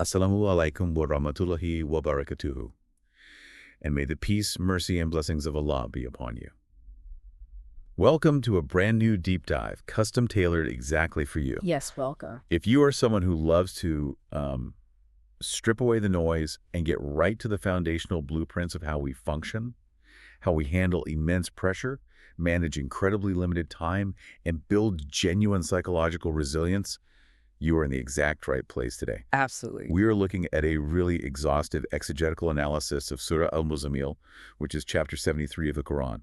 Assalamu alaikum wa rahmatullahi wa barakatuhu. And may the peace, mercy, and blessings of Allah be upon you. Welcome to a brand new deep dive, custom tailored exactly for you. Yes, welcome. If you are someone who loves to strip away the noise and get right to the foundational blueprints of how we function, how we handle immense pressure, manage incredibly limited time, and build genuine psychological resilience, you are in the exact right place today. Absolutely. We are looking at a really exhaustive exegetical analysis of Surah Al-Muzzammil, which is chapter 73 of the Quran.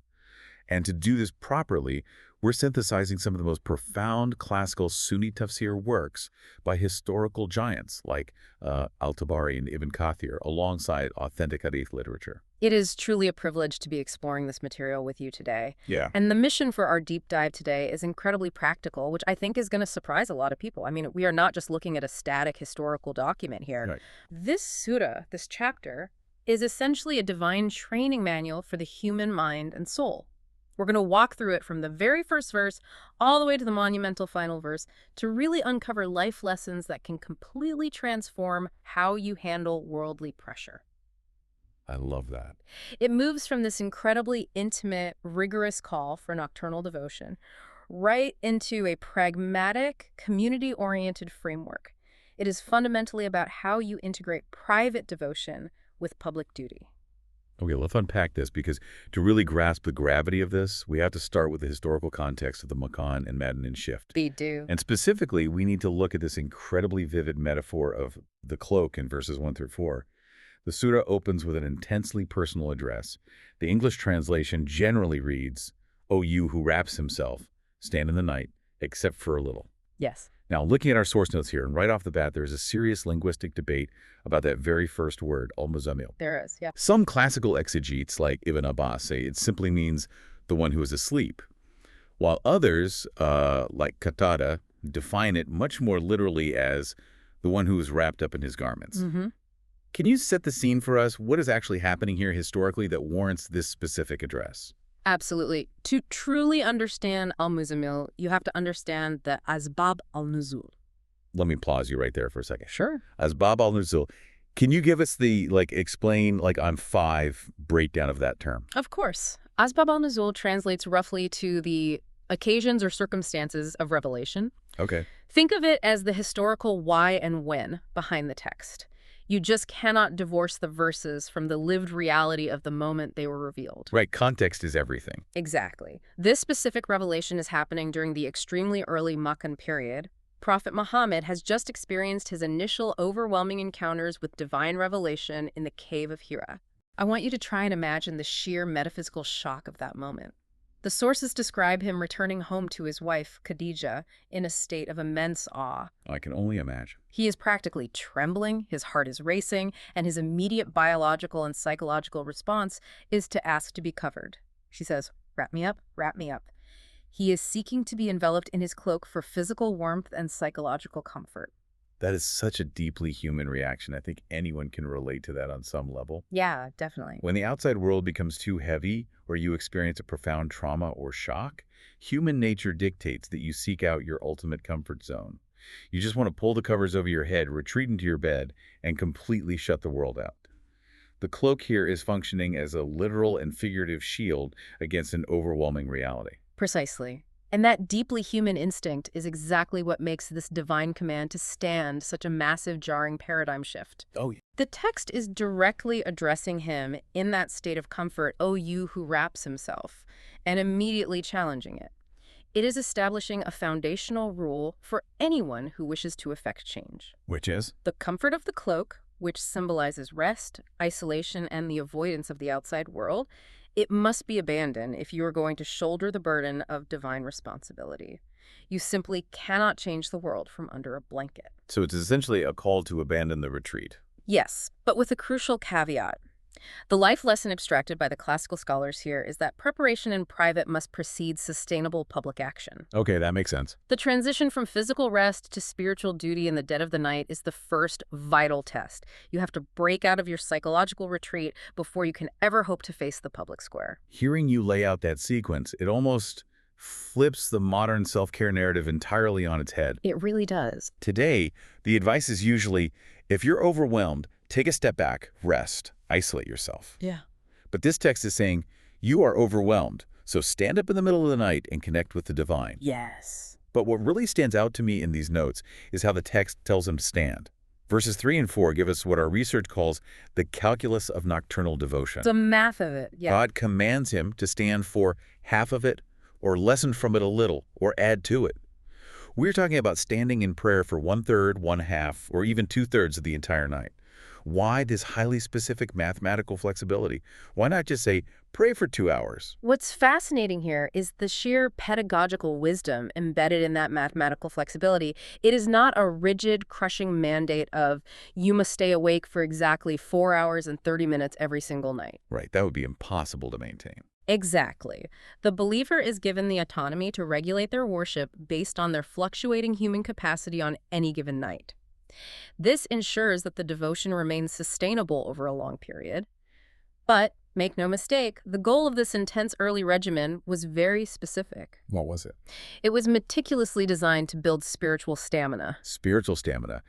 And to do this properly, we're synthesizing some of the most profound classical Sunni tafsir works by historical giants like Al-Tabari and Ibn Kathir, alongside authentic hadith literature. It is truly a privilege to be exploring this material with you today. Yeah. And the mission for our deep dive today is incredibly practical, which I think is going to surprise a lot of people. I mean, we are not just looking at a static historical document here. Right. This surah, this chapter, is essentially a divine training manual for the human mind and soul. We're going to walk through it from the very first verse all the way to the monumental final verse to really uncover life lessons that can completely transform how you handle worldly pressure. I love that. It moves from this incredibly intimate, rigorous call for nocturnal devotion right into a pragmatic, community-oriented framework. It is fundamentally about how you integrate private devotion with public duty. Okay, let's unpack this, because to really grasp the gravity of this, we have to start with the historical context of the Makan and Madden shift. We do. And specifically, we need to look at this incredibly vivid metaphor of the cloak in verses 1 through 4. The surah opens with an intensely personal address. The English translation generally reads, "O you who wraps himself, stand in the night, except for a little." Yes. Now, looking at our source notes here, and right off the bat, there's a serious linguistic debate about that very first word, al-Muzzammil. There is, yeah. Some classical exegetes, like Ibn Abbas, say it simply means the one who is asleep, while others, like Qatada, define it much more literally as the one who is wrapped up in his garments. Mm-hmm. Can you set the scene for us? What is actually happening here historically that warrants this specific address? Absolutely. To truly understand al-Muzzammil, you have to understand the asbab al-nuzul. Let me pause you right there for a second. Sure. Asbab al-nuzul. Can you give us the, explain, on 5, breakdown of that term? Of course. Asbab al-nuzul translates roughly to the occasions or circumstances of revelation. Okay. Think of it as the historical why and when behind the text. You just cannot divorce the verses from the lived reality of the moment they were revealed. Right, context is everything. Exactly. This specific revelation is happening during the extremely early Meccan period. Prophet Muhammad has just experienced his initial overwhelming encounters with divine revelation in the cave of Hira. I want you to try and imagine the sheer metaphysical shock of that moment. The sources describe him returning home to his wife, Khadija, in a state of immense awe. I can only imagine. He is practically trembling, his heart is racing, and his immediate biological and psychological response is to ask to be covered. She says, "Wrap me up, wrap me up." He is seeking to be enveloped in his cloak for physical warmth and psychological comfort. That is such a deeply human reaction. I think anyone can relate to that on some level. Yeah, definitely. When the outside world becomes too heavy, or you experience a profound trauma or shock, human nature dictates that you seek out your ultimate comfort zone. You just want to pull the covers over your head, retreat into your bed, and completely shut the world out. The cloak here is functioning as a literal and figurative shield against an overwhelming reality. Precisely. And that deeply human instinct is exactly what makes this divine command to stand such a massive, jarring paradigm shift. Oh, yeah. The text is directly addressing him in that state of comfort, "O you who wraps himself," and immediately challenging it. It is establishing a foundational rule for anyone who wishes to effect change. Which is? The comfort of the cloak, which symbolizes rest, isolation, and the avoidance of the outside world, it must be abandoned if you are going to shoulder the burden of divine responsibility. You simply cannot change the world from under a blanket. So it's essentially a call to abandon the retreat. Yes, but with a crucial caveat. The life lesson abstracted by the classical scholars here is that preparation in private must precede sustainable public action. Okay, that makes sense. The transition from physical rest to spiritual duty in the dead of the night is the first vital test. You have to break out of your psychological retreat before you can ever hope to face the public square. Hearing you lay out that sequence, it almost flips the modern self-care narrative entirely on its head. It really does. Today, the advice is usually If you're overwhelmed, take a step back, rest, isolate yourself. Yeah. But this text is saying, you are overwhelmed, so stand up in the middle of the night and connect with the divine. Yes. But what really stands out to me in these notes is how the text tells him to stand. Verses 3 and 4 give us what our research calls the calculus of nocturnal devotion. The math of it, yeah. God commands him to stand for half of it, or lessen from it a little, or add to it. We're talking about standing in prayer for 1/3, 1/2, or even 2/3 of the entire night. Why this highly specific mathematical flexibility? Why not just say, pray for 2 hours? What's fascinating here is the sheer pedagogical wisdom embedded in that mathematical flexibility. It is not a rigid, crushing mandate of you must stay awake for exactly 4 hours and 30 minutes every single night. Right, that would be impossible to maintain. Exactly. The believer is given the autonomy to regulate their worship based on their fluctuating human capacity on any given night. This ensures that the devotion remains sustainable over a long period. But, make no mistake, the goal of this intense early regimen was very specific. What was it? It was meticulously designed to build spiritual stamina. Spiritual stamina.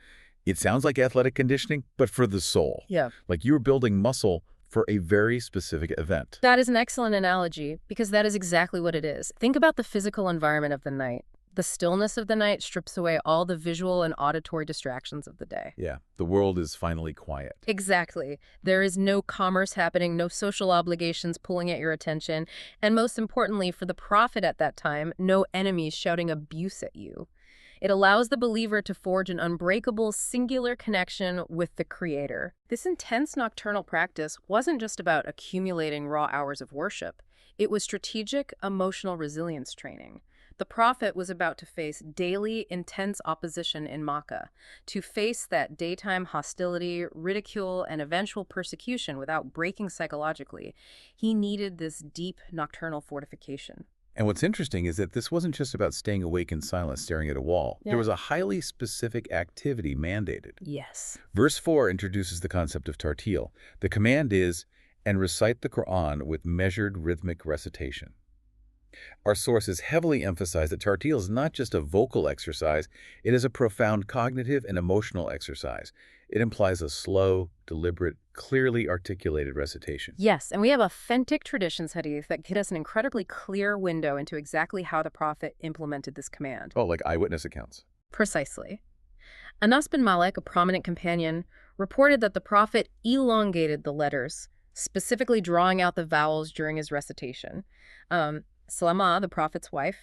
It sounds like athletic conditioning, but for the soul. Yeah. Like you were building muscle for a very specific event. That is an excellent analogy, because that is exactly what it is. Think about the physical environment of the night. The stillness of the night strips away all the visual and auditory distractions of the day. Yeah, the world is finally quiet. Exactly. There is no commerce happening, no social obligations pulling at your attention, and most importantly, for the prophet at that time, no enemies shouting abuse at you. It allows the believer to forge an unbreakable, singular connection with the Creator. This intense nocturnal practice wasn't just about accumulating raw hours of worship. It was strategic, emotional resilience training. The prophet was about to face daily, intense opposition in Makkah, to face that daytime hostility, ridicule, and eventual persecution without breaking psychologically. He needed this deep nocturnal fortification. And what's interesting is that this wasn't just about staying awake in silence, staring at a wall. Yeah. There was a highly specific activity mandated. Yes. Verse 4 introduces the concept of Tarteel. The command is, and recite the Quran with measured rhythmic recitation. Our sources heavily emphasize that Tarteel is not just a vocal exercise, it is a profound cognitive and emotional exercise. It implies a slow, deliberate, clearly articulated recitation. Yes, and we have authentic traditions, Hadith, that get us an incredibly clear window into exactly how the prophet implemented this command. Oh, like eyewitness accounts. Precisely. Anas bin Malik, a prominent companion, reported that the prophet elongated the letters, specifically drawing out the vowels during his recitation. Salama, the prophet's wife,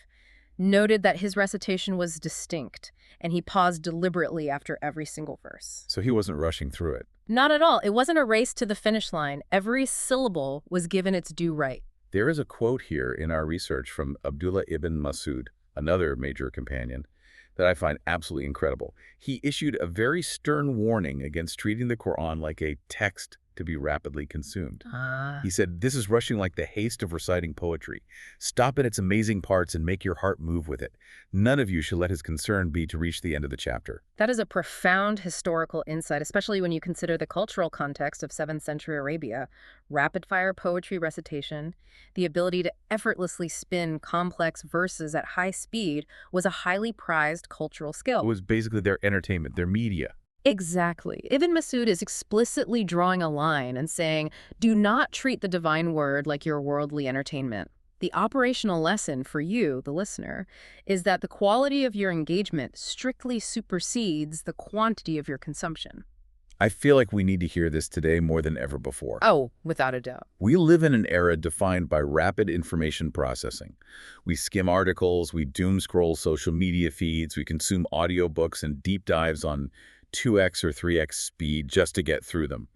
noted that his recitation was distinct, and he paused deliberately after every single verse. So he wasn't rushing through it. Not at all. It wasn't a race to the finish line. Every syllable was given its due right. There is a quote here in our research from Abdullah ibn Masud, another major companion, that I find absolutely incredible. He issued a very stern warning against treating the Quran like a text to be rapidly consumed. He said, this is rushing like the haste of reciting poetry. Stop at its amazing parts and make your heart move with it. None of you should let his concern be to reach the end of the chapter. That is a profound historical insight, especially when you consider the cultural context of 7th century Arabia. Rapid-fire poetry recitation, the ability to effortlessly spin complex verses at high speed was a highly prized cultural skill. It was basically their entertainment, their media. Exactly. Ibn Masud is explicitly drawing a line and saying, do not treat the divine word like your worldly entertainment. The operational lesson for you, the listener, is that the quality of your engagement strictly supersedes the quantity of your consumption. I feel like we need to hear this today more than ever before. Oh, without a doubt. We live in an era defined by rapid information processing. We skim articles, we doom scroll social media feeds, we consume audiobooks and deep dives on 2x or 3x speed just to get through them.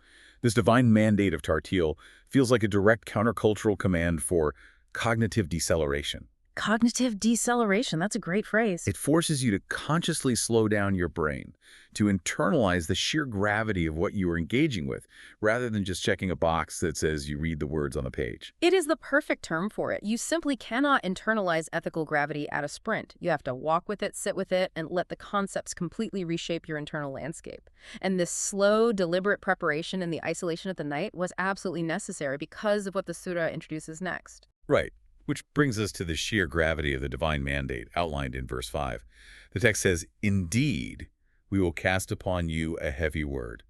This divine mandate of Tarteel feels like a direct countercultural command for cognitive deceleration. Cognitive deceleration, that's a great phrase. It forces you to consciously slow down your brain, to internalize the sheer gravity of what you are engaging with, rather than just checking a box that says you read the words on the page. It is the perfect term for it. You simply cannot internalize ethical gravity at a sprint. You have to walk with it, sit with it, and let the concepts completely reshape your internal landscape. And this slow, deliberate preparation in the isolation of the night was absolutely necessary because of what the surah introduces next. Right. Which brings us to the sheer gravity of the divine mandate outlined in verse 5. The text says, indeed, We will cast upon you a heavy word.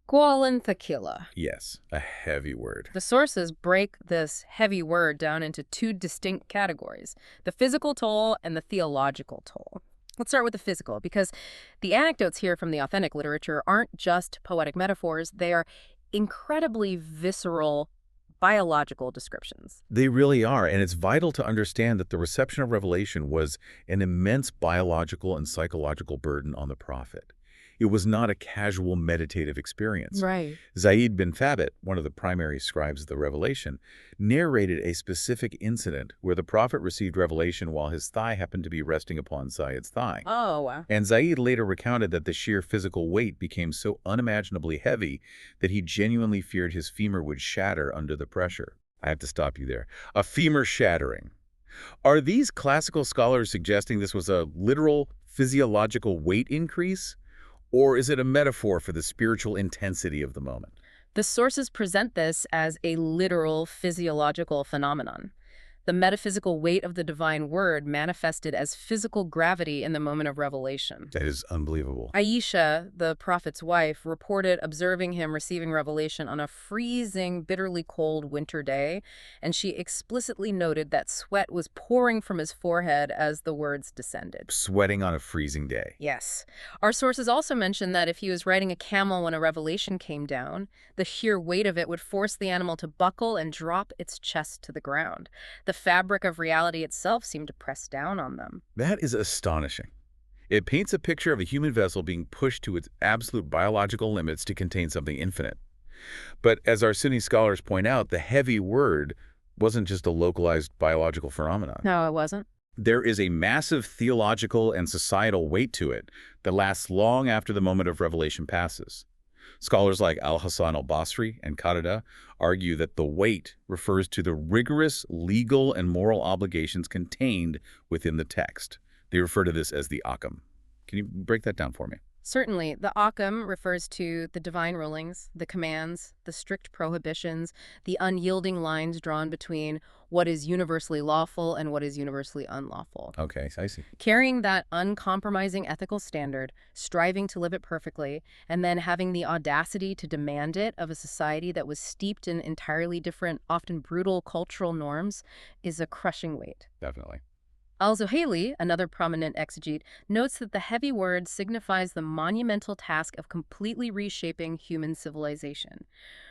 Quolan Thakila. Yes, a heavy word. The sources break this heavy word down into two distinct categories, the physical toll and the theological toll. Let's start with the physical, because the anecdotes here from the authentic literature aren't just poetic metaphors, they are incredibly visceral biological descriptions. They really are, and it's vital to understand that the reception of revelation was an immense biological and psychological burden on the prophet. It was not a casual meditative experience. Right. Zayd bin Thabit, one of the primary scribes of the revelation, narrated a specific incident where the prophet received revelation while his thigh happened to be resting upon Zayd's thigh. Oh, wow. And Zayd later recounted that the sheer physical weight became so unimaginably heavy that he genuinely feared his femur would shatter under the pressure. I have to stop you there. A femur shattering. Are these classical scholars suggesting this was a literal physiological weight increase? Or is it a metaphor for the spiritual intensity of the moment? The sources present this as a literal physiological phenomenon. The metaphysical weight of the divine word manifested as physical gravity in the moment of revelation. That is unbelievable. Aisha, the prophet's wife, reported observing him receiving revelation on a freezing, bitterly cold winter day, and she explicitly noted that sweat was pouring from his forehead as the words descended. Sweating on a freezing day. Yes. Our sources also mention that if he was riding a camel when a revelation came down, the sheer weight of it would force the animal to buckle and drop its chest to the ground. The fabric of reality itself seemed to press down on them. That is astonishing. It paints a picture of a human vessel being pushed to its absolute biological limits to contain something infinite. But as our Sunni scholars point out, the heavy word wasn't just a localized biological phenomenon. No, it wasn't. There is a massive theological and societal weight to it that lasts long after the moment of revelation passes. Scholars like Al-Hasan al-Basri and Qatada argue that the weight refers to the rigorous legal and moral obligations contained within the text. They refer to this as the Akam. Can you break that down for me? Certainly, the Akam refers to the divine rulings, the commands, the strict prohibitions, the unyielding lines drawn between what is universally lawful and what is universally unlawful. Okay, I see. Carrying that uncompromising ethical standard, striving to live it perfectly, and then having the audacity to demand it of a society that was steeped in entirely different, often brutal cultural norms is a crushing weight. Definitely. Al-Zuhaili, another prominent exegete, notes that the heavy word signifies the monumental task of completely reshaping human civilization.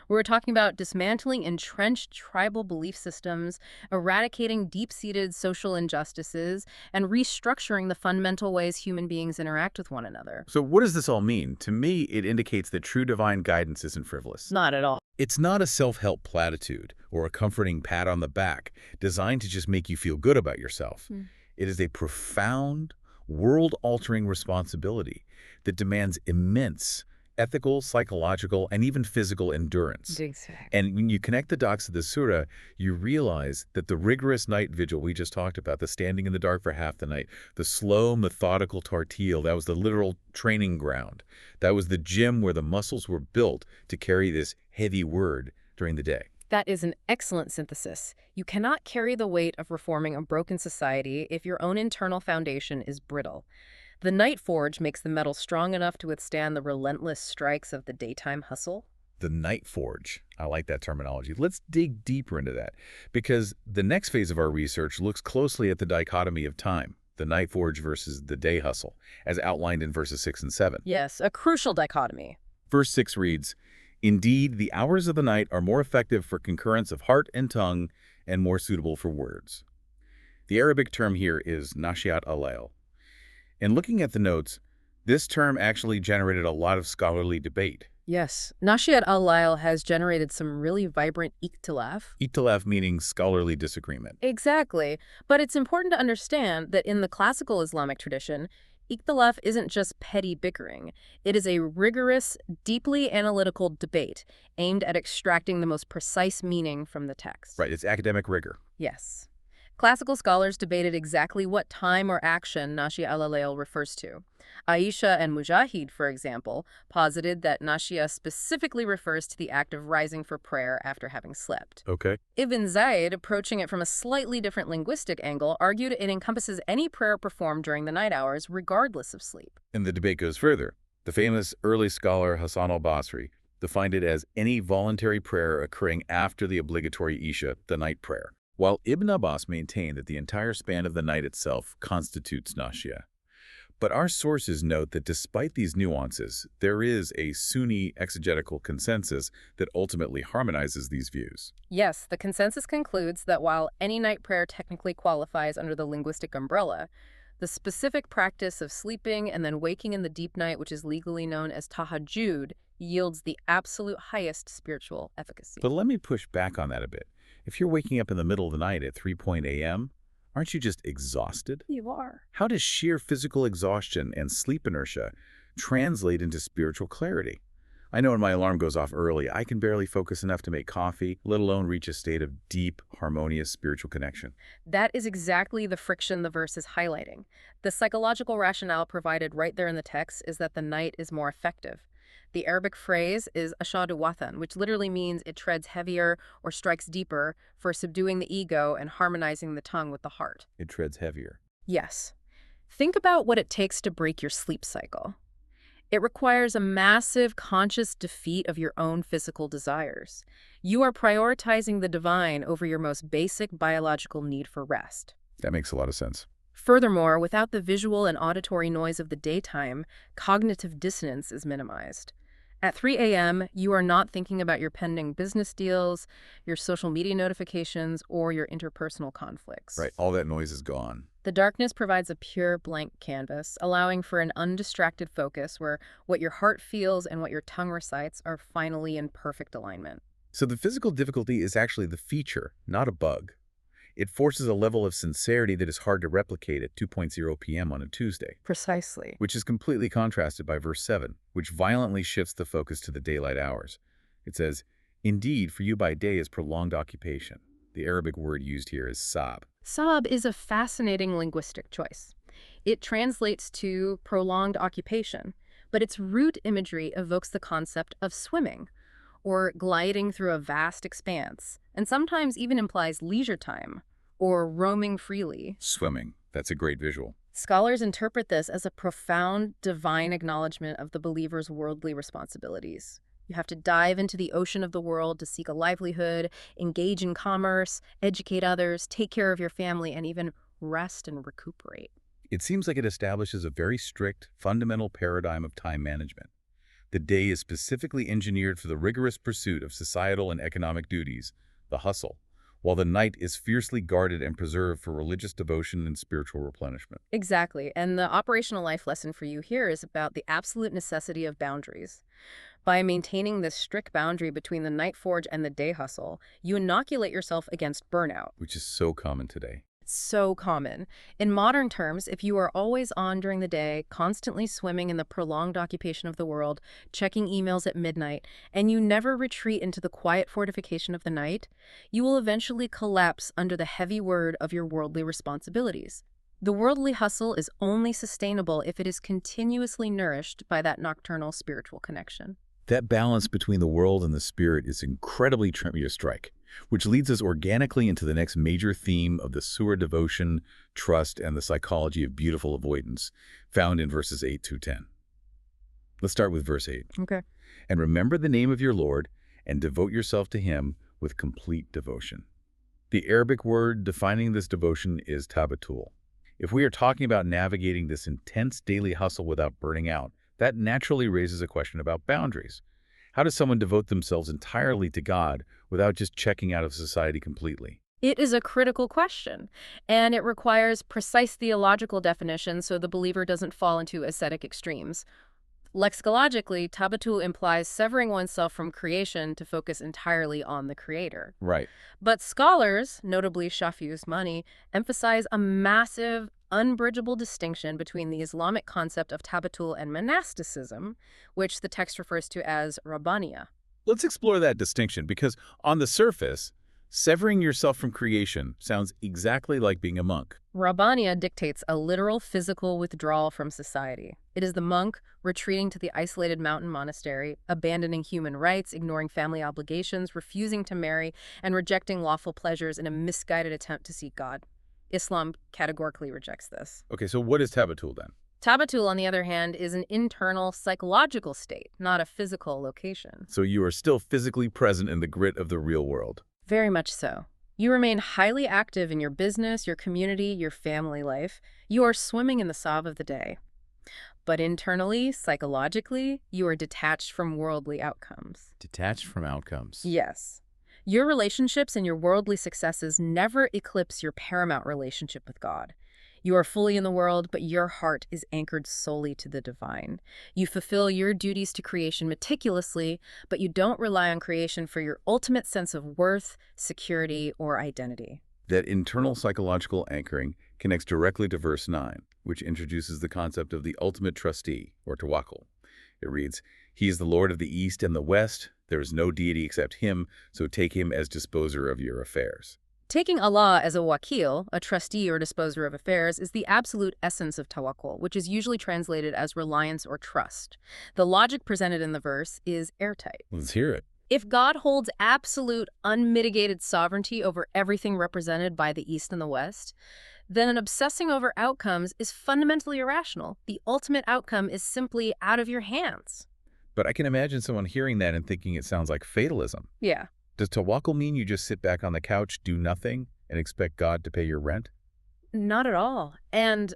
We're talking about dismantling entrenched tribal belief systems, eradicating deep-seated social injustices, and restructuring the fundamental ways human beings interact with one another. So what does this all mean? To me, it indicates that true divine guidance isn't frivolous. Not at all. It's not a self-help platitude or a comforting pat on the back designed to just make you feel good about yourself. It is a profound, world-altering responsibility that demands immense ethical, psychological, and even physical endurance. Exactly. And when you connect the dots of the surah, you realize that the rigorous night vigil we just talked about, the standing in the dark for half the night, the slow, methodical tarteel, that was the literal training ground. That was the gym where the muscles were built to carry this heavy word during the day. That is an excellent synthesis. You cannot carry the weight of reforming a broken society if your own internal foundation is brittle. The night forge makes the metal strong enough to withstand the relentless strikes of the daytime hustle. The night forge. I like that terminology. Let's dig deeper into that, because the next phase of our research looks closely at the dichotomy of time, the night forge versus the day hustle, as outlined in verses 6 and 7. Yes, a crucial dichotomy. Verse 6 reads, "Indeed, the hours of the night are more effective for concurrence of heart and tongue and more suitable for words." The Arabic term here is nashiat al-Layl. And looking at the notes, this term actually generated a lot of scholarly debate. Yes, Nashiat al-Layl has generated some really vibrant ikhtilaf. Ikhtilaf meaning scholarly disagreement. Exactly, but it's important to understand that in the classical Islamic tradition, ikhtilaf isn't just petty bickering. It is a rigorous, deeply analytical debate aimed at extracting the most precise meaning from the text. Right, it's academic rigor. Yes. Classical scholars debated exactly what time or action Nashia al-Layl refers to. Aisha and Mujahid, for example, posited that Nashia specifically refers to the act of rising for prayer after having slept. Okay. Ibn Zayd, approaching it from a slightly different linguistic angle, argued it encompasses any prayer performed during the night hours, regardless of sleep. And the debate goes further. The famous early scholar Hassan al-Basri defined it as any voluntary prayer occurring after the obligatory Isha, the night prayer, while Ibn Abbas maintained that the entire span of the night itself constitutes Nashia. But our sources note that despite these nuances, there is a Sunni exegetical consensus that ultimately harmonizes these views. Yes, the consensus concludes that while any night prayer technically qualifies under the linguistic umbrella, the specific practice of sleeping and then waking in the deep night, which is legally known as tahajjud, yields the absolute highest spiritual efficacy. But let me push back on that a bit. If you're waking up in the middle of the night at 3 a.m., aren't you just exhausted? You are. How does sheer physical exhaustion and sleep inertia translate into spiritual clarity? I know when my alarm goes off early, I can barely focus enough to make coffee, let alone reach a state of deep, harmonious spiritual connection. That is exactly the friction the verse is highlighting. The psychological rationale provided right there in the text is that the night is more effective. The Arabic phrase is ashadu wathan, which literally means it treads heavier or strikes deeper for subduing the ego and harmonizing the tongue with the heart. It treads heavier. Yes. Think about what it takes to break your sleep cycle. It requires a massive conscious defeat of your own physical desires. You are prioritizing the divine over your most basic biological need for rest. That makes a lot of sense. Furthermore, without the visual and auditory noise of the daytime, cognitive dissonance is minimized. At 3 a.m., you are not thinking about your pending business deals, your social media notifications, or your interpersonal conflicts. Right, all that noise is gone. The darkness provides a pure blank canvas, allowing for an undistracted focus where what your heart feels and what your tongue recites are finally in perfect alignment. So the physical difficulty is actually the feature, not a bug. It forces a level of sincerity that is hard to replicate at 2:00 p.m. on a Tuesday. Precisely. Which is completely contrasted by verse 7, which violently shifts the focus to the daylight hours. It says, "Indeed, for you by day is prolonged occupation." The Arabic word used here is sab. Sab is a fascinating linguistic choice. It translates to prolonged occupation, but its root imagery evokes the concept of swimming or gliding through a vast expanse, and sometimes even implies leisure time or roaming freely. Swimming. That's a great visual. Scholars interpret this as a profound divine acknowledgement of the believer's worldly responsibilities. You have to dive into the ocean of the world to seek a livelihood, engage in commerce, educate others, take care of your family, and even rest and recuperate. It seems like it establishes a very strict, fundamental paradigm of time management. The day is specifically engineered for the rigorous pursuit of societal and economic duties, the hustle, while the night is fiercely guarded and preserved for religious devotion and spiritual replenishment. Exactly, and the operational life lesson for you here is about the absolute necessity of boundaries. By maintaining this strict boundary between the night forge and the day hustle, you inoculate yourself against burnout. Which is so common today. So common. In modern terms, if you are always on during the day, constantly swimming in the prolonged occupation of the world, checking emails at midnight, and you never retreat into the quiet fortification of the night, you will eventually collapse under the heavy word of your worldly responsibilities. The worldly hustle is only sustainable if it is continuously nourished by that nocturnal spiritual connection. That balance between the world and the spirit is incredibly tricky to strike, which leads us organically into the next major theme of the Surah devotion, trust, and the psychology of beautiful avoidance, found in verses 8 through 10. Let's start with verse 8. Okay. And remember the name of your Lord, and devote yourself to him with complete devotion. The Arabic word defining this devotion is tabatul. If we are talking about navigating this intense daily hustle without burning out, that naturally raises a question about boundaries. How does someone devote themselves entirely to God without just checking out of society completely? It is a critical question, and it requires precise theological definition so the believer doesn't fall into ascetic extremes. Lexicologically, tabatul implies severing oneself from creation to focus entirely on the Creator. Right. But scholars, notably Shafi Usmani, emphasize a massive, unbridgeable distinction between the Islamic concept of tabatul and monasticism, which the text refers to as rabbaniya. Let's explore that distinction because on the surface, Severing yourself from creation sounds exactly like being a monk. Rabbaniya dictates a literal physical withdrawal from society. It is the monk retreating to the isolated mountain monastery, abandoning human rights, ignoring family obligations, refusing to marry, and rejecting lawful pleasures in a misguided attempt to seek God. Islam categorically rejects this. Okay, so what is Tabatul then? Tabatul, on the other hand, is an internal psychological state, not a physical location. So you are still physically present in the grit of the real world. Very much so. You remain highly active in your business, your community, your family life. You are swimming in the sob of the day. But internally, psychologically, you are detached from worldly outcomes. Detached from outcomes. Yes. Your relationships and your worldly successes never eclipse your paramount relationship with God. You are fully in the world, but your heart is anchored solely to the divine. You fulfill your duties to creation meticulously, but you don't rely on creation for your ultimate sense of worth, security, or identity. That internal psychological anchoring connects directly to verse 9, which introduces the concept of the ultimate trustee, or tawakkul. It reads, "He is the Lord of the East and the West. There is no deity except him, so take him as disposer of your affairs." Taking Allah as a wakil, a trustee or disposer of affairs, is the absolute essence of tawakkul, which is usually translated as reliance or trust. The logic presented in the verse is airtight. Let's hear it. If God holds absolute, unmitigated sovereignty over everything represented by the East and the West, then an obsessing over outcomes is fundamentally irrational. The ultimate outcome is simply out of your hands. But I can imagine someone hearing that and thinking it sounds like fatalism. Yeah. Does tawakkul mean you just sit back on the couch, do nothing, and expect God to pay your rent? Not at all. And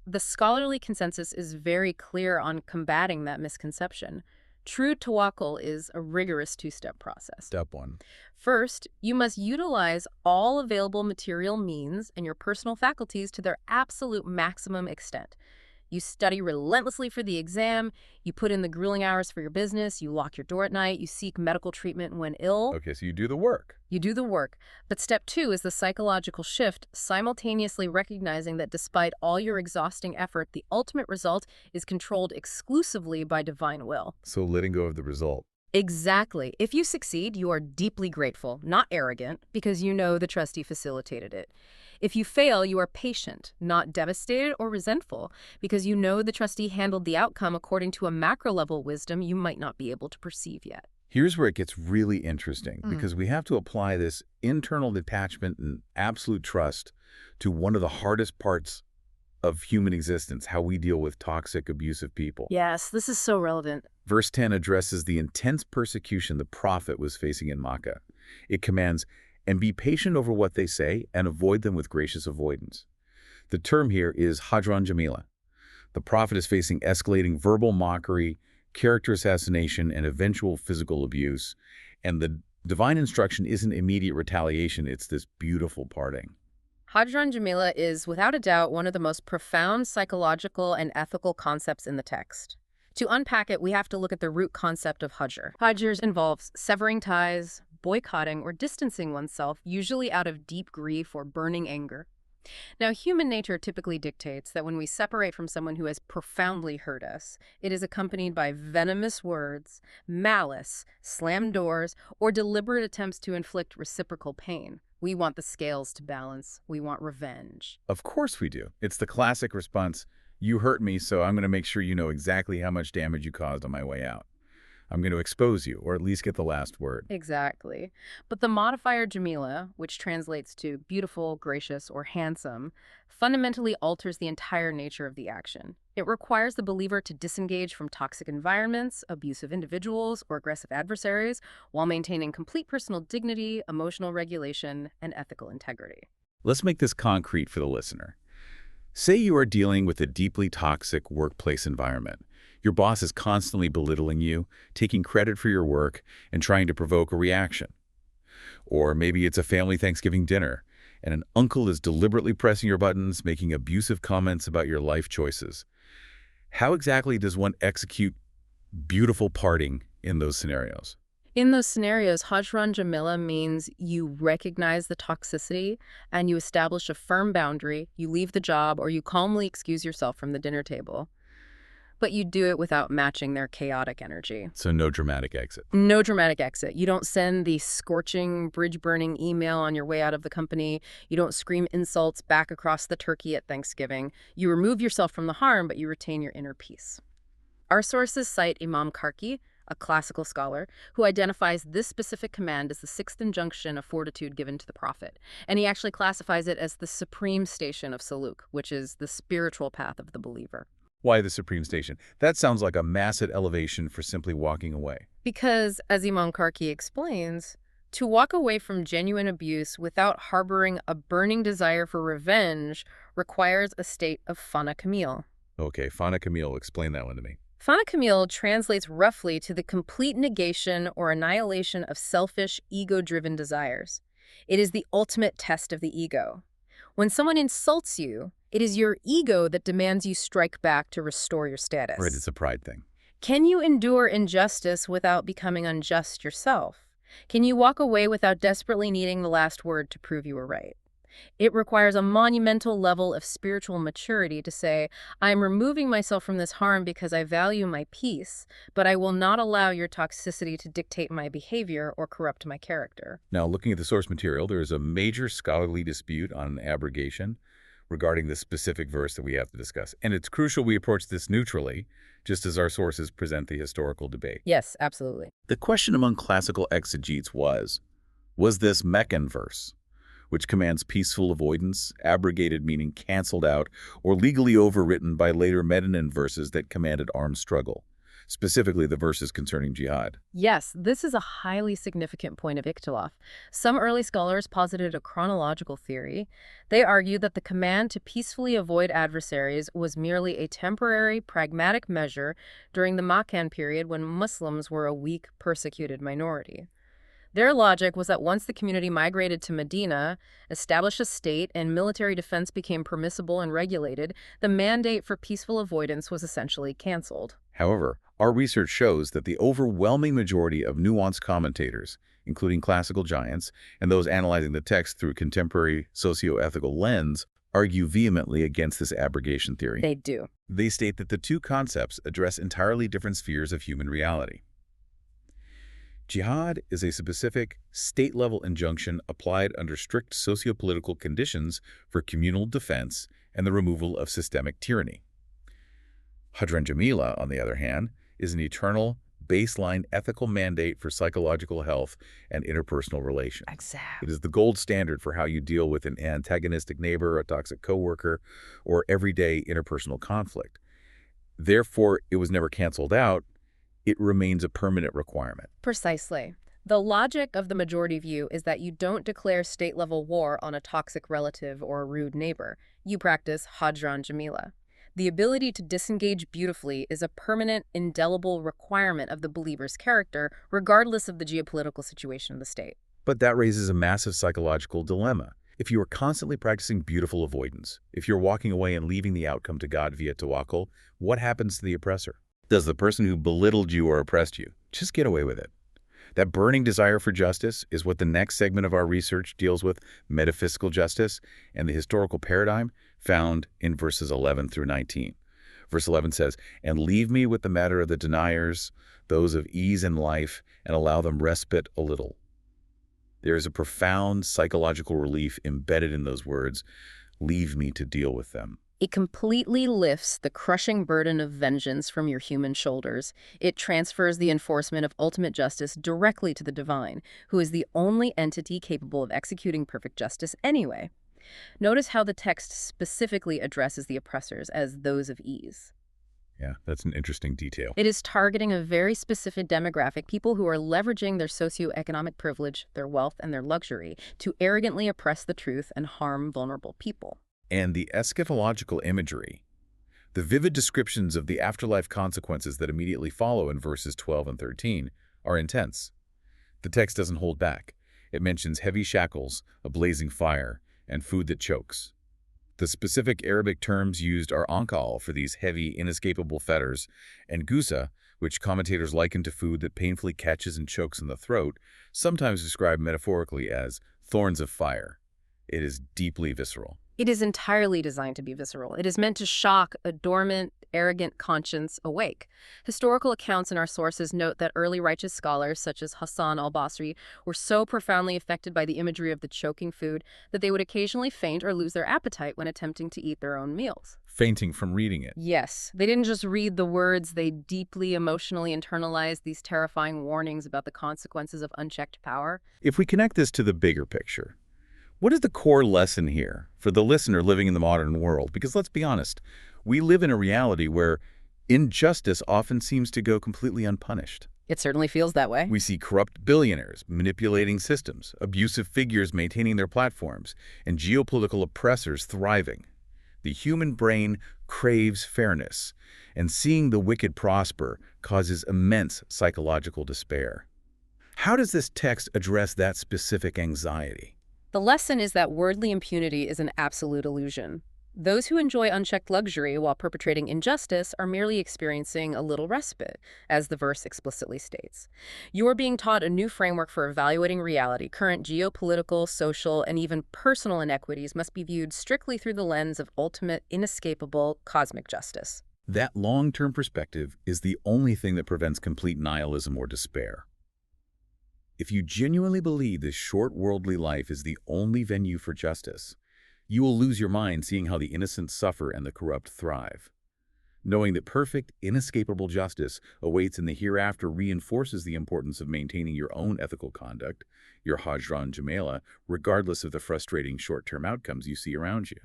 the scholarly consensus is very clear on combating that misconception. True tawakkul is a rigorous two-step process. Step 1. First, you must utilize all available material means and your personal faculties to their absolute maximum extent. You study relentlessly for the exam, you put in the grueling hours for your business, you lock your door at night, you seek medical treatment when ill. Okay, so you do the work. You do the work. But step 2 is the psychological shift, simultaneously recognizing that despite all your exhausting effort, the ultimate result is controlled exclusively by divine will. So letting go of the result. Exactly. If you succeed, you are deeply grateful, not arrogant, because you know the trustee facilitated it. If you fail, you are patient, not devastated or resentful, because you know the trustee handled the outcome according to a macro-level wisdom you might not be able to perceive yet. Here's where it gets really interesting, because we have to apply this internal detachment and absolute trust to one of the hardest parts of human existence, how we deal with toxic, abusive people. Yes, this is so relevant. Verse 10 addresses the intense persecution the prophet was facing in Makkah. It commands, "And be patient over what they say, and avoid them with gracious avoidance." The term here is Hajran Jamila. The prophet is facing escalating verbal mockery, character assassination, and eventual physical abuse. And the divine instruction isn't immediate retaliation, it's this beautiful parting. Hajran Jamila is, without a doubt, one of the most profound psychological and ethical concepts in the text. To unpack it, we have to look at the root concept of Hajr. Hajr involves severing ties, boycotting, or distancing oneself, usually out of deep grief or burning anger. Now, human nature typically dictates that when we separate from someone who has profoundly hurt us, it is accompanied by venomous words, malice, slammed doors, or deliberate attempts to inflict reciprocal pain. We want the scales to balance. We want revenge. Of course we do. It's the classic response, "You hurt me, so I'm going to make sure you know exactly how much damage you caused on my way out. I'm going to expose you, or at least get the last word." Exactly. But the modifier Jamila, which translates to beautiful, gracious, or handsome, fundamentally alters the entire nature of the action. It requires the believer to disengage from toxic environments, abusive individuals, or aggressive adversaries, while maintaining complete personal dignity, emotional regulation, and ethical integrity. Let's make this concrete for the listener. Say you are dealing with a deeply toxic workplace environment. Your boss is constantly belittling you, taking credit for your work, and trying to provoke a reaction. Or maybe it's a family Thanksgiving dinner, and an uncle is deliberately pressing your buttons, making abusive comments about your life choices. How exactly does one execute beautiful parting in those scenarios? In those scenarios, Hajran Jamila means you recognize the toxicity and you establish a firm boundary, you leave the job, or you calmly excuse yourself from the dinner table. but you do it without matching their chaotic energy. So no dramatic exit. No dramatic exit. You don't send the scorching, bridge-burning email on your way out of the company. You don't scream insults back across the turkey at Thanksgiving. You remove yourself from the harm, but you retain your inner peace. Our sources cite Imam Karki, a classical scholar, who identifies this specific command as the sixth injunction of fortitude given to the prophet. And he actually classifies it as the supreme station of Saluk, which is the spiritual path of the believer. Why the supreme station? That sounds like a massive elevation for simply walking away. Because, as Imam Karki explains, to walk away from genuine abuse without harboring a burning desire for revenge requires a state of fana kamil. Okay, Fana Camille, explain that one to me. Fana kamil translates roughly to the complete negation or annihilation of selfish, ego-driven desires. It is the ultimate test of the ego. When someone insults you, it is your ego that demands you strike back to restore your status. Right, it's a pride thing. Can you endure injustice without becoming unjust yourself? Can you walk away without desperately needing the last word to prove you were right? It requires a monumental level of spiritual maturity to say, I'm removing myself from this harm because I value my peace, but I will not allow your toxicity to dictate my behavior or corrupt my character. Now, looking at the source material, there is a major scholarly dispute on abrogation regarding the specific verse that we have to discuss. And it's crucial we approach this neutrally, just as our sources present the historical debate. Yes, absolutely. The question among classical exegetes was this Meccan verse, which commands peaceful avoidance, abrogated meaning canceled out, or legally overwritten by later Medinan verses that commanded armed struggle, specifically the verses concerning jihad? Yes, this is a highly significant point of ikhtilaf. Some early scholars posited a chronological theory. They argued that the command to peacefully avoid adversaries was merely a temporary, pragmatic measure during the Makkan period when Muslims were a weak, persecuted minority. Their logic was that once the community migrated to Medina, established a state, and military defense became permissible and regulated, the mandate for peaceful avoidance was essentially canceled. However, our research shows that the overwhelming majority of nuanced commentators, including classical giants and those analyzing the text through contemporary socio-ethical lens, argue vehemently against this abrogation theory. They do. They state that the two concepts address entirely different spheres of human reality. Jihad is a specific, state-level injunction applied under strict socio-political conditions for communal defense and the removal of systemic tyranny. Hadran Jamila, on the other hand, is an eternal, baseline ethical mandate for psychological health and interpersonal relations. Exactly. It is the gold standard for how you deal with an antagonistic neighbor, a toxic coworker, or everyday interpersonal conflict. Therefore, it was never canceled out. It remains a permanent requirement. Precisely. The logic of the majority view is that you don't declare state-level war on a toxic relative or a rude neighbor. You practice Hadran Jamila. The ability to disengage beautifully is a permanent, indelible requirement of the believer's character, regardless of the geopolitical situation of the state. But that raises a massive psychological dilemma. If you are constantly practicing beautiful avoidance, if you're walking away and leaving the outcome to God via tawakkul, what happens to the oppressor? Does the person who belittled you or oppressed you just get away with it? That burning desire for justice is what the next segment of our research deals with, metaphysical justice and the historical paradigm found in verses 11 through 19. Verse 11 says, "And leave me with the matter of the deniers, those of ease in life, and allow them respite a little." There is a profound psychological relief embedded in those words, "Leave me to deal with them." It completely lifts the crushing burden of vengeance from your human shoulders. It transfers the enforcement of ultimate justice directly to the divine, who is the only entity capable of executing perfect justice anyway. Notice how the text specifically addresses the oppressors as those of ease. Yeah, that's an interesting detail. It is targeting a very specific demographic, people who are leveraging their socioeconomic privilege, their wealth, and their luxury to arrogantly oppress the truth and harm vulnerable people. And the eschatological imagery, the vivid descriptions of the afterlife consequences that immediately follow in verses 12 and 13, are intense. The text doesn't hold back. It mentions heavy shackles, a blazing fire, and food that chokes. The specific Arabic terms used are ankal for these heavy, inescapable fetters, and gusa, which commentators liken to food that painfully catches and chokes in the throat, sometimes described metaphorically as thorns of fire. It is deeply visceral. It is entirely designed to be visceral. It is meant to shock a dormant, arrogant conscience awake. Historical accounts in our sources note that early righteous scholars, such as Hassan al-Basri, were so profoundly affected by the imagery of the choking food that they would occasionally faint or lose their appetite when attempting to eat their own meals. Fainting from reading it. Yes, they didn't just read the words, they deeply emotionally internalized these terrifying warnings about the consequences of unchecked power. If we connect this to the bigger picture, what is the core lesson here for the listener living in the modern world? Because let's be honest, we live in a reality where injustice often seems to go completely unpunished. It certainly feels that way. We see corrupt billionaires manipulating systems, abusive figures maintaining their platforms, and geopolitical oppressors thriving. The human brain craves fairness, and seeing the wicked prosper causes immense psychological despair. How does this text address that specific anxiety? The lesson is that worldly impunity is an absolute illusion. Those who enjoy unchecked luxury while perpetrating injustice are merely experiencing a little respite, as the verse explicitly states. You are being taught a new framework for evaluating reality. Current geopolitical, social, and even personal inequities must be viewed strictly through the lens of ultimate, inescapable, cosmic justice. That long-term perspective is the only thing that prevents complete nihilism or despair. If you genuinely believe this short worldly life is the only venue for justice, you will lose your mind seeing how the innocent suffer and the corrupt thrive. Knowing that perfect, inescapable justice awaits in the hereafter reinforces the importance of maintaining your own ethical conduct, your hajran jamela, regardless of the frustrating short-term outcomes you see around you.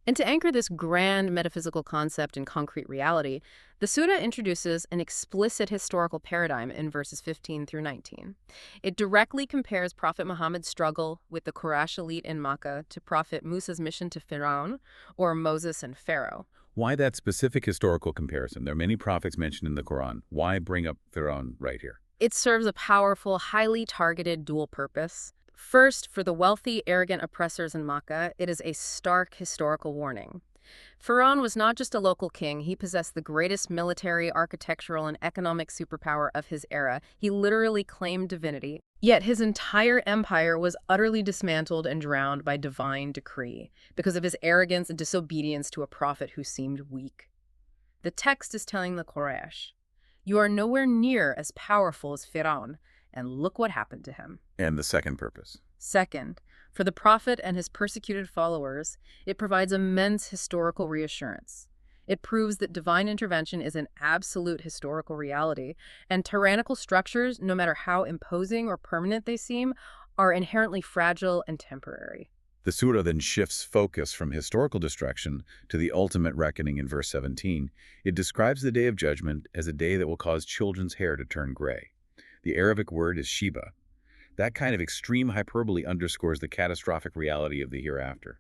And to anchor this grand metaphysical concept in concrete reality, the Surah introduces an explicit historical paradigm in verses 15 through 19. It directly compares Prophet Muhammad's struggle with the Quraysh elite in Makkah to Prophet Musa's mission to Fir'aun, or Moses and Pharaoh. Why that specific historical comparison? There are many prophets mentioned in the Quran. Why bring up Fir'aun right here? It serves a powerful, highly targeted dual purpose. First, for the wealthy, arrogant oppressors in Makkah, it is a stark historical warning. Pharaoh was not just a local king, he possessed the greatest military, architectural, and economic superpower of his era. He literally claimed divinity. Yet his entire empire was utterly dismantled and drowned by divine decree because of his arrogance and disobedience to a prophet who seemed weak. The text is telling the Quraysh, you are nowhere near as powerful as Pharaoh, and look what happened to him. And the second purpose. Second, for the prophet and his persecuted followers, it provides immense historical reassurance. It proves that divine intervention is an absolute historical reality, and tyrannical structures, no matter how imposing or permanent they seem, are inherently fragile and temporary. The surah then shifts focus from historical destruction to the ultimate reckoning in verse 17. It describes the day of judgment as a day that will cause children's hair to turn gray. The Arabic word is shiba. That kind of extreme hyperbole underscores the catastrophic reality of the hereafter.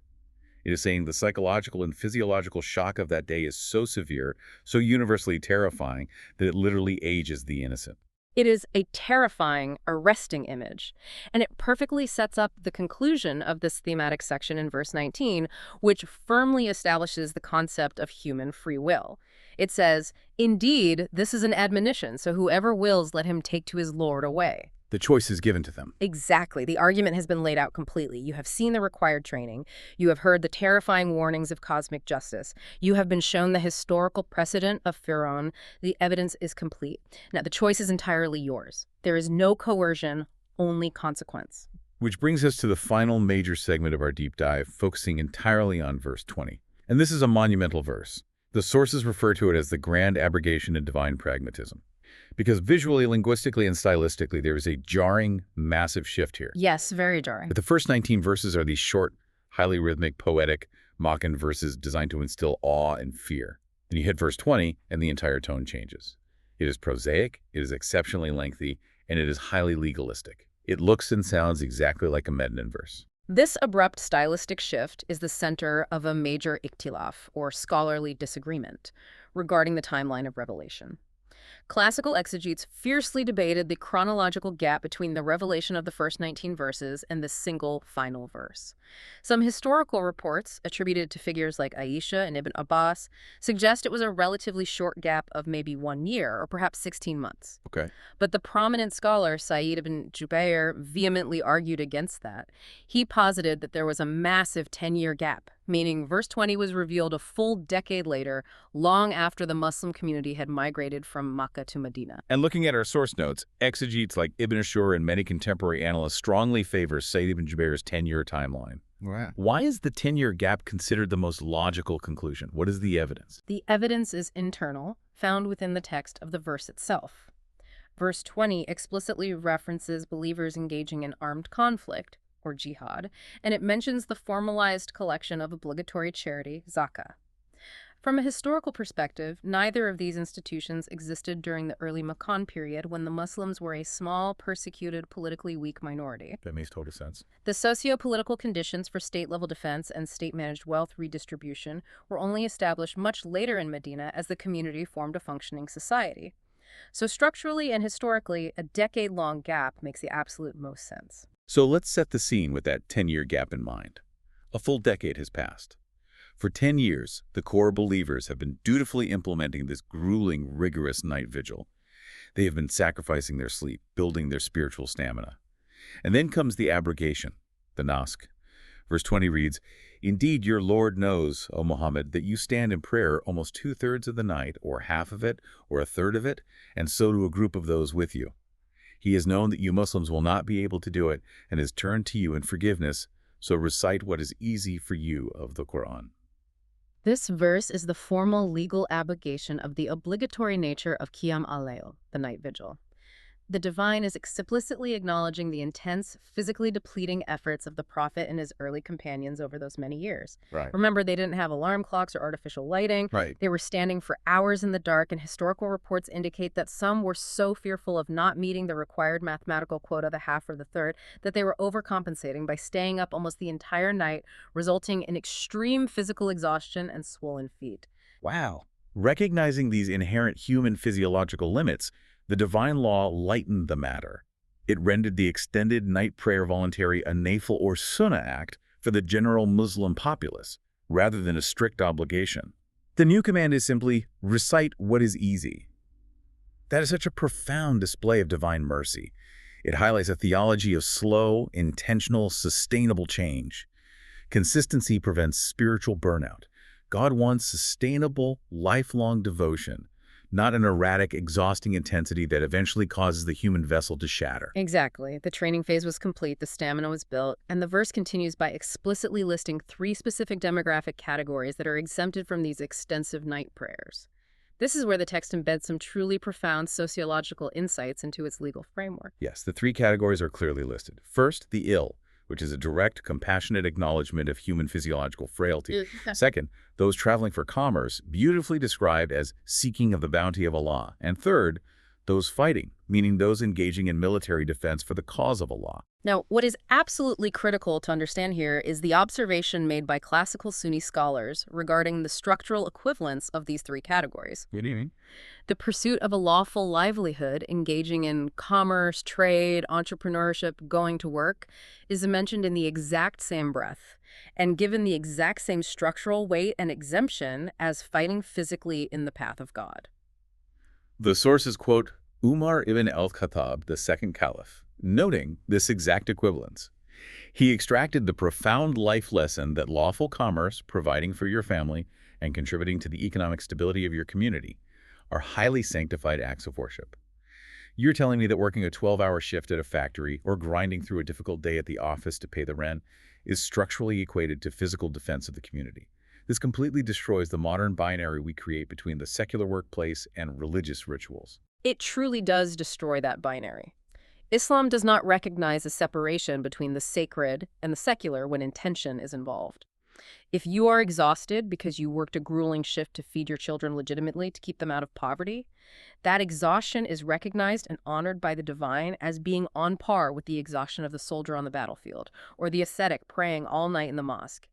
It is saying the psychological and physiological shock of that day is so severe, so universally terrifying, that it literally ages the innocent. It is a terrifying, arresting image, and it perfectly sets up the conclusion of this thematic section in verse 19, which firmly establishes the concept of human free will. It says, "Indeed, this is an admonition, so whoever wills, let him take to his Lord a way." The choice is given to them. Exactly. The argument has been laid out completely. You have seen the required training. You have heard the terrifying warnings of cosmic justice. You have been shown the historical precedent of Pharaoh. The evidence is complete. Now, the choice is entirely yours. There is no coercion, only consequence. Which brings us to the final major segment of our deep dive, focusing entirely on verse 20. And this is a monumental verse. The sources refer to it as the grand abrogation of divine pragmatism. Because visually, linguistically, and stylistically, there is a jarring, massive shift here. Yes, very jarring. But the first 19 verses are these short, highly rhythmic, poetic, Moccan verses designed to instill awe and fear. Then you hit verse 20, and the entire tone changes. It is prosaic, it is exceptionally lengthy, and it is highly legalistic. It looks and sounds exactly like a Mednan verse. This abrupt stylistic shift is the center of a major ikhtilaf, or scholarly disagreement, regarding the timeline of Revelation. Classical exegetes fiercely debated the chronological gap between the revelation of the first 19 verses and the single final verse. Some historical reports, attributed to figures like Aisha and Ibn Abbas, suggest it was a relatively short gap of maybe 1 year or perhaps 16 months. Okay. But the prominent scholar Sa'id ibn Jubayr vehemently argued against that. He posited that there was a massive 10-year gap meaning verse 20 was revealed a full decade later, long after the Muslim community had migrated from Makkah to Medina. And looking at our source notes, exegetes like Ibn Ashur and many contemporary analysts strongly favor Sayyid ibn Jubair's 10-year timeline. Wow. Why is the 10-year gap considered the most logical conclusion? What is the evidence? The evidence is internal, found within the text of the verse itself. Verse 20 explicitly references believers engaging in armed conflict, or jihad, and it mentions the formalized collection of obligatory charity, zakah. From a historical perspective, neither of these institutions existed during the early Makkan period when the Muslims were a small, persecuted, politically weak minority. That makes total sense. The socio-political conditions for state-level defense and state-managed wealth redistribution were only established much later in Medina as the community formed a functioning society. So structurally and historically, a decade-long gap makes the absolute most sense. So let's set the scene with that 10-year gap in mind. A full decade has passed. For 10 years, the core believers have been dutifully implementing this grueling, rigorous night vigil. They have been sacrificing their sleep, building their spiritual stamina. And then comes the abrogation, the nask. Verse 20 reads, "Indeed, your Lord knows, O Muhammad, that you stand in prayer almost 2/3 of the night, or half of it, or 1/3 of it, and so do a group of those with you. He has known that you Muslims will not be able to do it, and has turned to you in forgiveness, so recite what is easy for you of the Quran." This verse is the formal legal abrogation of the obligatory nature of Qiyam al-Layl, the night vigil. The divine is explicitly acknowledging the intense, physically depleting efforts of the prophet and his early companions over those many years. Right. Remember, they didn't have alarm clocks or artificial lighting. Right. They were standing for hours in the dark, and historical reports indicate that some were so fearful of not meeting the required mathematical quota, the half or the third, that they were overcompensating by staying up almost the entire night, resulting in extreme physical exhaustion and swollen feet. Wow. Recognizing these inherent human physiological limits, the divine law lightened the matter. It rendered the extended night prayer voluntary a nafil or sunnah act for the general Muslim populace, rather than a strict obligation. The new command is simply, recite what is easy. That is such a profound display of divine mercy. It highlights a theology of slow, intentional, sustainable change. Consistency prevents spiritual burnout. God wants sustainable, lifelong devotion, not an erratic, exhausting intensity that eventually causes the human vessel to shatter. Exactly. The training phase was complete, the stamina was built, and the verse continues by explicitly listing 3 specific demographic categories that are exempted from these extensive night prayers. This is where the text embeds some truly profound sociological insights into its legal framework. Yes, the 3 categories are clearly listed. First, the ill, which is a direct, compassionate acknowledgement of human physiological frailty. Second, those traveling for commerce, beautifully described as seeking of the bounty of Allah. And third, those fighting, meaning those engaging in military defense for the cause of Allah. Now, what is absolutely critical to understand here is the observation made by classical Sunni scholars regarding the structural equivalence of these 3 categories. Good evening. The pursuit of a lawful livelihood, engaging in commerce, trade, entrepreneurship, going to work, is mentioned in the exact same breath and given the exact same structural weight and exemption as fighting physically in the path of God. The sources quote Umar ibn al-Khattab, the second caliph, noting this exact equivalence. He extracted the profound life lesson that lawful commerce, providing for your family, and contributing to the economic stability of your community are highly sanctified acts of worship. You're telling me that working a 12-hour shift at a factory or grinding through a difficult day at the office to pay the rent is structurally equated to physical defense of the community. This completely destroys the modern binary we create between the secular workplace and religious rituals. It truly does destroy that binary. Islam does not recognize a separation between the sacred and the secular when intention is involved. If you are exhausted because you worked a grueling shift to feed your children legitimately to keep them out of poverty, that exhaustion is recognized and honored by the divine as being on par with the exhaustion of the soldier on the battlefield or the ascetic praying all night in the mosque.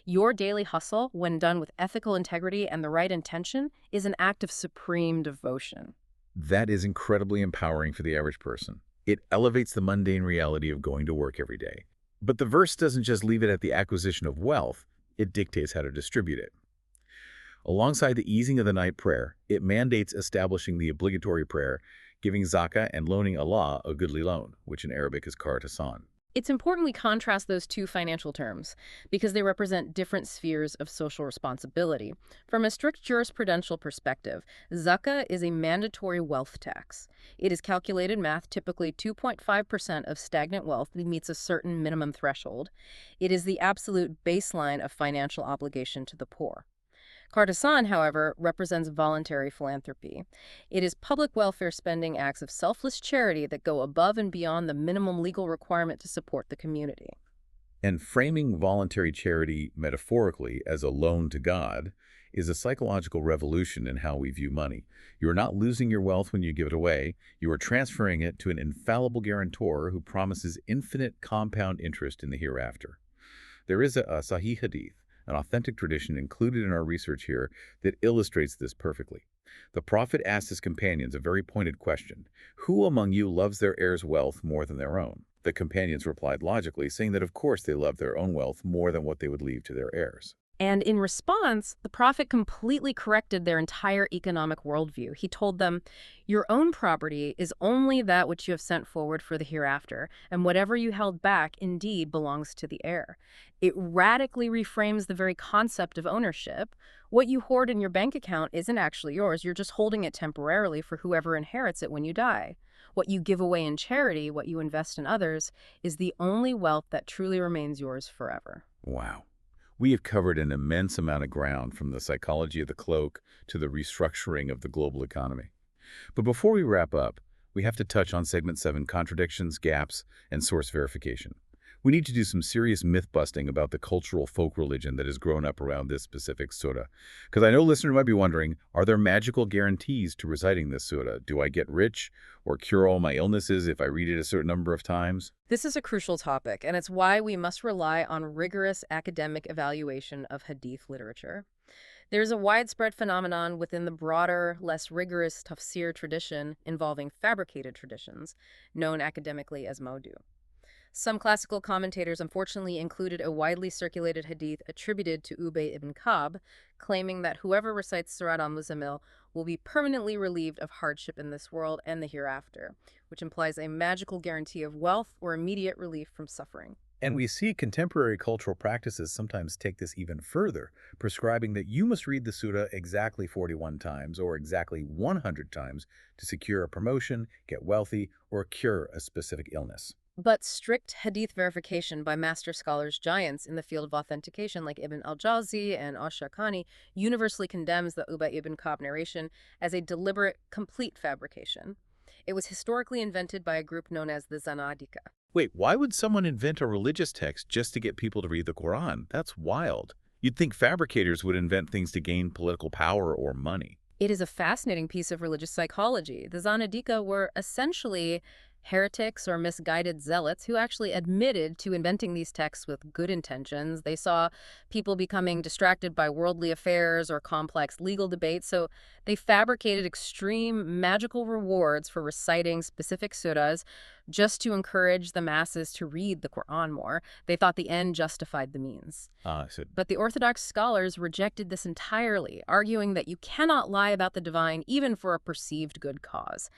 Your daily hustle, when done with ethical integrity and the right intention, is an act of supreme devotion. That is incredibly empowering for the average person. It elevates the mundane reality of going to work every day. But the verse doesn't just leave it at the acquisition of wealth, it dictates how to distribute it. Alongside the easing of the night prayer, it mandates establishing the obligatory prayer, giving zakah and loaning Allah a goodly loan, which in Arabic is qard hasan. It's important we contrast those two financial terms because they represent different spheres of social responsibility. From a strict jurisprudential perspective, zakah is a mandatory wealth tax. It is calculated math, typically 2.5% of stagnant wealth that meets a certain minimum threshold. It is the absolute baseline of financial obligation to the poor. Cardasan, however, represents voluntary philanthropy. It is public welfare spending acts of selfless charity that go above and beyond the minimum legal requirement to support the community. And framing voluntary charity metaphorically as a loan to God is a psychological revolution in how we view money. You are not losing your wealth when you give it away. You are transferring it to an infallible guarantor who promises infinite compound interest in the hereafter. There is a Sahih Hadith, an authentic tradition included in our research here, that illustrates this perfectly. The Prophet asked his companions a very pointed question: "Who among you loves their heir's wealth more than their own?" The companions replied logically, saying that of course they loved their own wealth more than what they would leave to their heirs. And in response, the prophet completely corrected their entire economic worldview. He told them, "Your own property is only that which you have sent forward for the hereafter, and whatever you held back indeed belongs to the heir." It radically reframes the very concept of ownership. What you hoard in your bank account isn't actually yours. You're just holding it temporarily for whoever inherits it when you die. What you give away in charity, what you invest in others, is the only wealth that truly remains yours forever. Wow. We have covered an immense amount of ground, from the psychology of the cloak to the restructuring of the global economy. But before we wrap up, we have to touch on Segment 7: contradictions, gaps, and source verification. We need to do some serious myth-busting about the cultural folk religion that has grown up around this specific surah. Because I know listeners might be wondering, are there magical guarantees to reciting this surah? Do I get rich or cure all my illnesses if I read it a certain number of times? This is a crucial topic, and it's why we must rely on rigorous academic evaluation of Hadith literature. There's a widespread phenomenon within the broader, less rigorous tafsir tradition involving fabricated traditions, known academically as Mawdu. Some classical commentators unfortunately included a widely circulated hadith attributed to Ubay ibn Ka'b, claiming that whoever recites Surah Al-Muzzammil will be permanently relieved of hardship in this world and the hereafter, which implies a magical guarantee of wealth or immediate relief from suffering. And we see contemporary cultural practices sometimes take this even further, prescribing that you must read the surah exactly 41 times or exactly 100 times to secure a promotion, get wealthy, or cure a specific illness. But strict hadith verification by master scholars giants in the field of authentication like Ibn al-Jawzi and Ash-Shawkani universally condemns the Ubay ibn Ka'b narration as a deliberate, complete fabrication. It was historically invented by a group known as the Zanadika. Wait, why would someone invent a religious text just to get people to read the Quran? That's wild. You'd think fabricators would invent things to gain political power or money. It is a fascinating piece of religious psychology. The Zanadika were essentially heretics or misguided zealots who actually admitted to inventing these texts with good intentions. They saw people becoming distracted by worldly affairs or complex legal debates, so they fabricated extreme magical rewards for reciting specific surahs just to encourage the masses to read the Quran more. They thought the end justified the means. So But the Orthodox scholars rejected this entirely, arguing that you cannot lie about the divine even for a perceived good cause.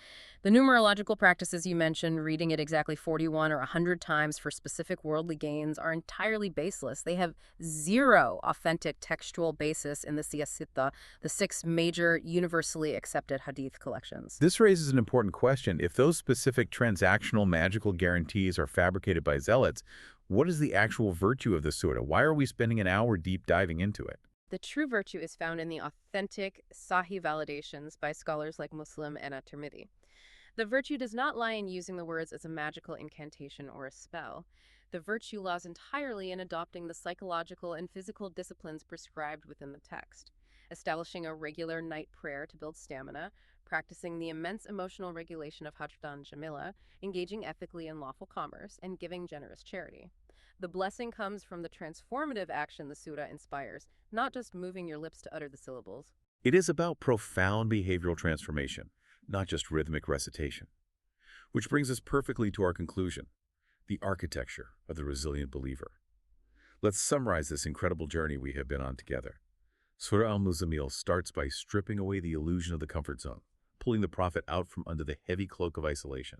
The numerological practices you mentioned, reading it exactly 41 or 100 times for specific worldly gains, are entirely baseless. They have zero authentic textual basis in the Siyasitta, the six major universally accepted hadith collections. this raises an important question. If those specific transactional magical guarantees are fabricated by zealots, what is the actual virtue of the surah? Why are we spending an hour deep diving into it? The true virtue is found in the authentic Sahih validations by scholars like Muslim and at-Tirmidhi. The virtue does not lie in using the words as a magical incantation or a spell. The virtue lies entirely in adopting the psychological and physical disciplines prescribed within the text, establishing a regular night prayer to build stamina, practicing the immense emotional regulation of Hajdan Jamila, engaging ethically in lawful commerce, and giving generous charity. The blessing comes from the transformative action the surah inspires, not just moving your lips to utter the syllables. It is about profound behavioral transformation, not just rhythmic recitation. Which brings us perfectly to our conclusion: the architecture of the resilient believer. Let's summarize this incredible journey we have been on together. Surah Al-Muzzammil starts by stripping away the illusion of the comfort zone, pulling the prophet out from under the heavy cloak of isolation.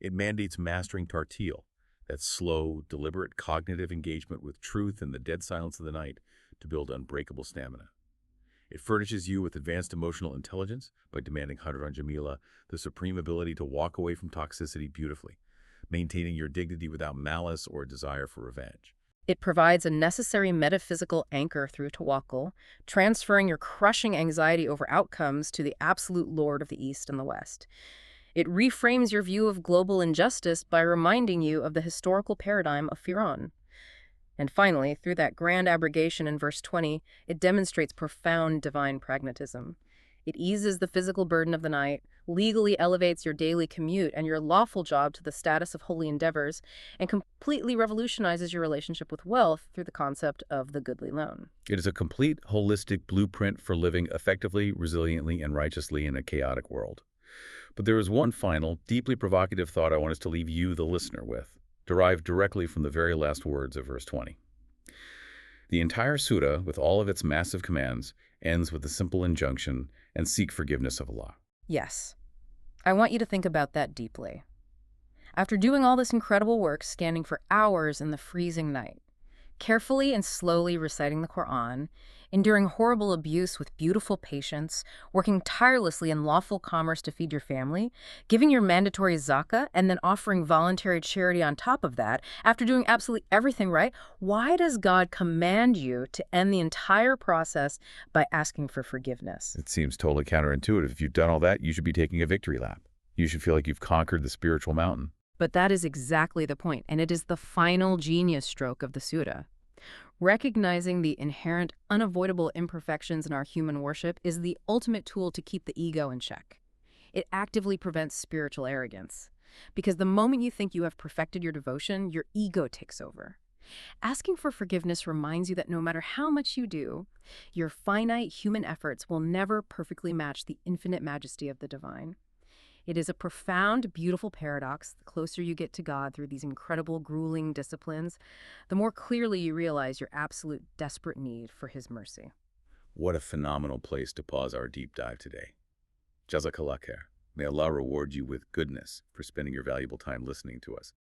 It mandates mastering Tarteel, that slow, deliberate cognitive engagement with truth in the dead silence of the night to build unbreakable stamina. It furnishes you with advanced emotional intelligence by demanding Hadran Jamila, the supreme ability to walk away from toxicity beautifully, maintaining your dignity without malice or desire for revenge. It provides a necessary metaphysical anchor through tawakkul, transferring your crushing anxiety over outcomes to the absolute Lord of the East and the West. It reframes your view of global injustice by reminding you of the historical paradigm of Firan. And finally, through that grand abrogation in verse 20, it demonstrates profound divine pragmatism. It eases the physical burden of the night, legally elevates your daily commute and your lawful job to the status of holy endeavors, and completely revolutionizes your relationship with wealth through the concept of the goodly loan. It is a complete, holistic blueprint for living effectively, resiliently, and righteously in a chaotic world. But there is one final, deeply provocative thought I want us to leave you, the listener, with, derived directly from the very last words of verse 20. The entire surah, with all of its massive commands, ends with a simple injunction, and seek forgiveness of Allah. Yes, I want you to think about that deeply. After doing all this incredible work, standing for hours in the freezing night, carefully and slowly reciting the Quran, enduring horrible abuse with beautiful patience, working tirelessly in lawful commerce to feed your family, giving your mandatory zakah, and then offering voluntary charity on top of that, after doing absolutely everything right, why does God command you to end the entire process by asking for forgiveness? It seems totally counterintuitive. If you've done all that, you should be taking a victory lap. You should feel like you've conquered the spiritual mountain. But that is exactly the point, and it is the final genius stroke of the surah. Recognizing the inherent, unavoidable imperfections in our human worship is the ultimate tool to keep the ego in check. It actively prevents spiritual arrogance. Because the moment you think you have perfected your devotion, your ego takes over. Asking for forgiveness reminds you that no matter how much you do, your finite human efforts will never perfectly match the infinite majesty of the divine. It is a profound, beautiful paradox. The closer you get to God through these incredible, grueling disciplines, the more clearly you realize your absolute desperate need for His mercy. What a phenomenal place to pause our deep dive today. Jazakallah khair. May Allah reward you with goodness for spending your valuable time listening to us.